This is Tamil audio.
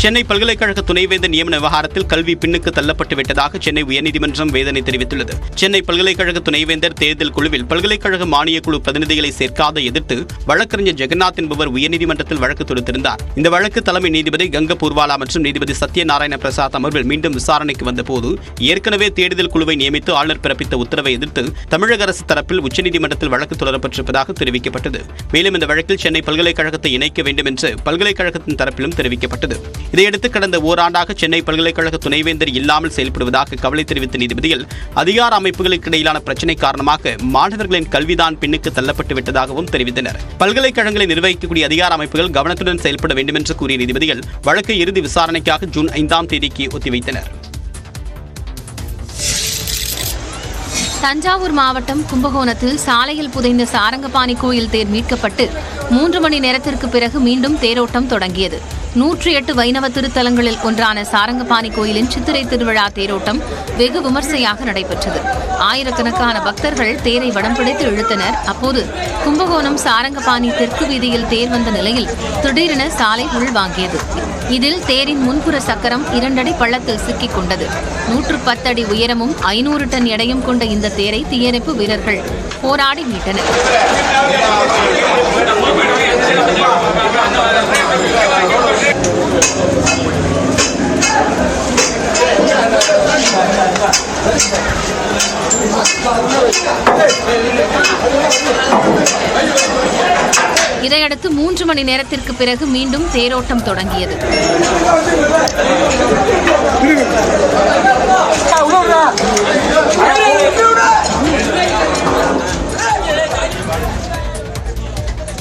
சென்னை பல்கலைக்கழக துணைவேந்தர் நியமன விவகாரத்தில் கல்வி பின்னுக்கு தள்ளப்பட்டு விட்டதாக சென்னை உயர்நீதிமன்றம் வேதனை தெரிவித்துள்ளது. சென்னை பல்கலைக்கழக துணைவேந்தர் தேர்தல் குழுவில் பல்கலைக்கழக மானியக் குழு பிரதிநிதிகளை சேர்க்காத எதிர்த்து வழக்கறிஞர் ஜெகநாத் என்பவர் உயர்நீதிமன்றத்தில் வழக்கு தொடுத்திருந்தார். இந்த வழக்கு தலைமை நீதிபதி கங்க பூர்வாலா மற்றும் நீதிபதி சத்யநாராயண பிரசாத் அமர்வில் மீண்டும் விசாரணைக்கு வந்தபோது ஏற்கனவே தேர்தல் குழுவை நியமித்து ஆளுநர் பிறப்பித்த உத்தரவை எதிர்த்து தமிழக அரசு தரப்பில் உச்சநீதிமன்றத்தில் வழக்கு தொடரப்பட்டிருப்பதாக தெரிவிக்கப்பட்டது. மேலும் இந்த வழக்கில் சென்னை பல்கலைக்கழகத்தை இணைக்க வேண்டும் என்று பல்கலைக்கழகத்தின் தரப்பிலும் தெரிவிக்கப்பட்டது. இதையடுத்து கடந்த ஓராண்டாக சென்னை பல்கலைக்கழக துணைவேந்தர் இல்லாமல் செயல்படுவதாக கவலை தெரிவித்த நீதிபதிகள் அதிகார அமைப்புகளுக்கு இடையிலான பிரச்சினை காரணமாக மாணவர்களின் கல்விதான் பின்னுக்கு தள்ளப்பட்டு விட்டதாகவும் தெரிவித்தனர். பல்கலைக்கழகங்களை நிர்வகிக்கக்கூடிய அதிகார அமைப்புகள் கவனத்துடன் செயல்பட வேண்டும் என்று கூறிய நீதிபதிகள் வழக்கை இறுதி விசாரணைக்காக ஜூன் 5ஆம் தேதிக்கு ஒத்திவைத்தனர். தஞ்சாவூர் மாவட்டம் கும்பகோணத்தில் சாலையில் புதைந்த சாரங்கபாணி கோயில் தேர் மீட்கப்பட்டு 3 மணி நேரத்திற்கு பிறகு மீண்டும் தேரோட்டம் தொடங்கியது. 108 வைணவ திருத்தலங்களில் ஒன்றான சாரங்கபாணி கோயிலின் சித்திரை திருவிழா தேரோட்டம் வெகு விமர்சையாக நடைபெற்றது. ஆயிரக்கணக்கான பக்தர்கள் தேரை வடம் பிடித்து இழுத்தனர். அப்போது கும்பகோணம் சாரங்கபாணி தெற்கு வீதியில் தேர் வந்த நிலையில் திடீரென சாலை உள்வாங்கியது. இதில் தேரின் முன்புற சக்கரம் 2 அடி பள்ளத்தில் சிக்கிக் கொண்டது. 110 அடி உயரமும் 500 டன் எடையும் கொண்ட இந்த தேரை தீயணைப்பு வீரர்கள் போராடி மீட்டனர். இதையடுத்து 3 மணி நேரத்திற்கு பிறகு மீண்டும் தேரோட்டம் தொடங்கியது.